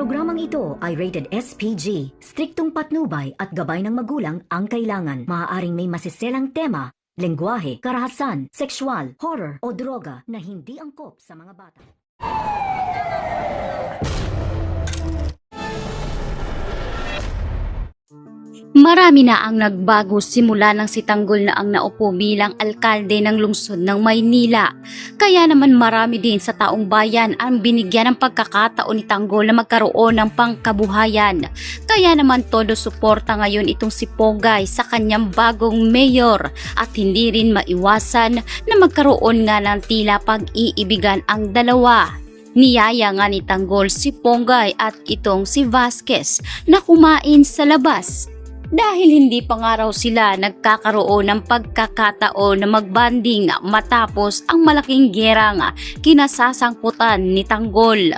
programang ito ay rated SPG. Striktong patnubay at gabay ng magulang ang kailangan. Maaaring may masiselang tema, lengguwahe, karahasan, sexual, horror o droga na hindi angkop sa mga bata. Marami na ang nagbago simula nang si Tanggol na ang naupo bilang alkalde ng lungsod ng Maynila. Kaya naman marami din sa taong bayan ang binigyan ng pagkakataon ni Tanggol na magkaroon ng pangkabuhayan. Kaya naman todo suporta ngayon itong si Pogay sa kanyang bagong mayor at hindi rin maiwasan na magkaroon nga ng tila pag-iibigan ang dalawa. Niyaya nga ni Tanggol si Pogay at itong si Vasquez na kumain sa labas. Dahil hindi pa nga raw sila nagkakaroon ng pagkakataon na magbanding matapos ang malaking gerang kinasasangkutan ni Tanggol.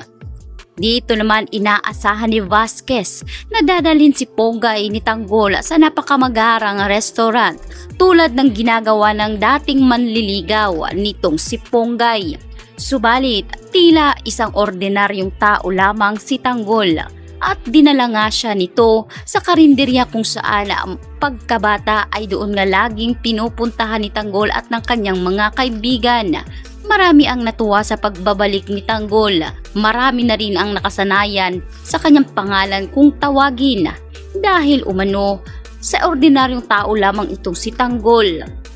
Dito naman inaasahan ni Vasquez na dadalhin si Pogay ni Tanggol sa napakamagarang restaurant tulad ng ginagawa ng dating manliligaw nitong si Pogay. Subalit tila isang ordinaryong tao lamang si Tanggol. At dinala nga siya nito sa karinderya kung saan pagkabata ay doon nga laging pinupuntahan ni Tanggol at ng kanyang mga kaibigan. Marami ang natuwa sa pagbabalik ni Tanggol. Marami na rin ang nakasanayan sa kanyang pangalan kung tawagin dahil umano sa ordinaryong tao lamang itong si Tanggol.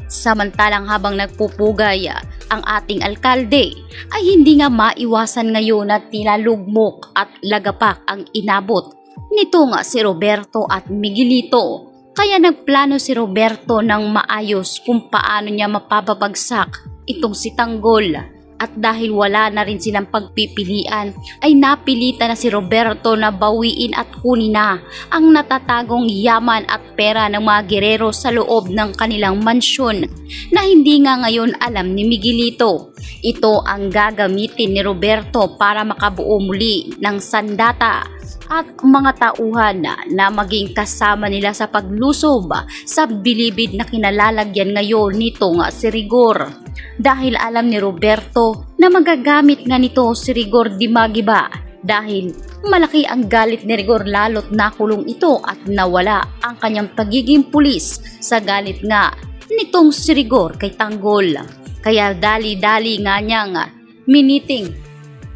Samantalang habang nagpupugay ang ating alkalde ay hindi nga maiwasan ngayon na tila lugmok at lagapak ang inabot nito nga si Roberto at Miguelito. Kaya nagplano si Roberto ng maayos kung paano niya mapapabagsak itong si Tanggol. At dahil wala na rin silang pagpipilian ay napilitan na si Roberto na bawiin at kunin na ang natatagong yaman at pera ng mga gerero sa loob ng kanilang mansyon na hindi nga ngayon alam ni Miguelito. Ito ang gagamitin ni Roberto para makabuo muli ng sandata at mga tauhan na maging kasama nila sa paglusob sa bilibid na kinalalagyan ngayon nito nga si Rigor. Dahil alam ni Roberto na magagamit nga nito si Rigor Dimagiba dahil malaki ang galit ni Rigor lalo't nakulong ito at nawala ang kanyang pagiging pulis sa galit nga nitong si Rigor kay Tanggol. Kaya dali-dali nga niyang miniting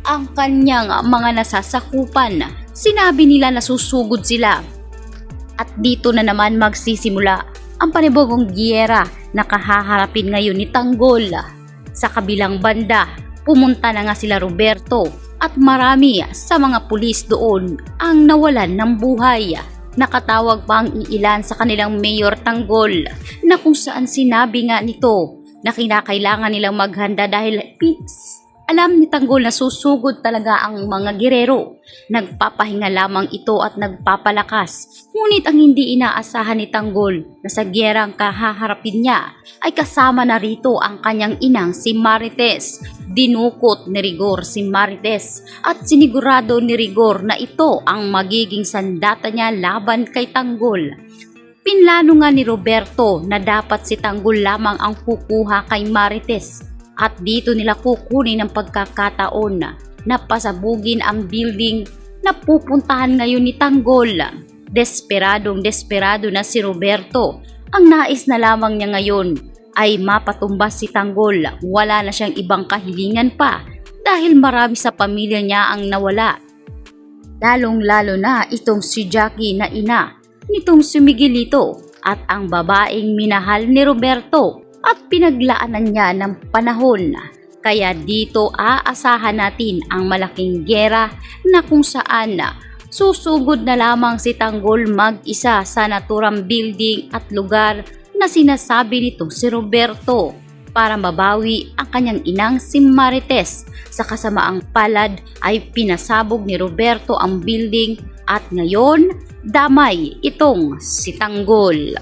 ang kanyang mga nasasakupan. Sinabi nila na susugod sila at dito na naman magsisimula ang panibagong giyera na kahaharapin ngayon ni Tanggol. Sa kabilang banda, pumunta na nga sila Roberto at marami sa mga pulis doon ang nawalan ng buhay. Nakatawag pa ang iilan sa kanilang Mayor Tanggol na kung saan sinabi nga nito na kinakailangan nilang maghanda dahil alam ni Tanggol na susugod talaga ang mga gerero. Nagpapahinga lamang ito at nagpapalakas. Ngunit ang hindi inaasahan ni Tanggol na sa gyerang kahaharapin niya ay kasama na rito ang kanyang inang si Marites. Dinukot ni Rigor si Marites at sinigurado ni Rigor na ito ang magiging sandata niya laban kay Tanggol. Pinlano nga ni Roberto na dapat si Tanggol lamang ang kukuha kay Marites. At dito nila kukunin ang pagkakataon na pasabugin ang building na pupuntahan ngayon ni Tanggol. Desperado na si Roberto. Ang nais na lamang niya ngayon ay mapatumbas si Tanggol. Wala na siyang ibang kahilingan pa dahil marami sa pamilya niya ang nawala. Lalong-lalo na itong si Jackie na ina nitong si Miguelito at ang babaeng minahal ni Roberto. At pinaglaanan niya ng panahon. Kaya dito aasahan natin ang malaking gera na kung saan susugod na lamang si Tanggol mag-isa sa naturang building at lugar na sinasabi nito si Roberto para mabawi ang kanyang inang si Marites. Sa kasamaang palad ay pinasabog ni Roberto ang building at ngayon damay itong si Tanggol.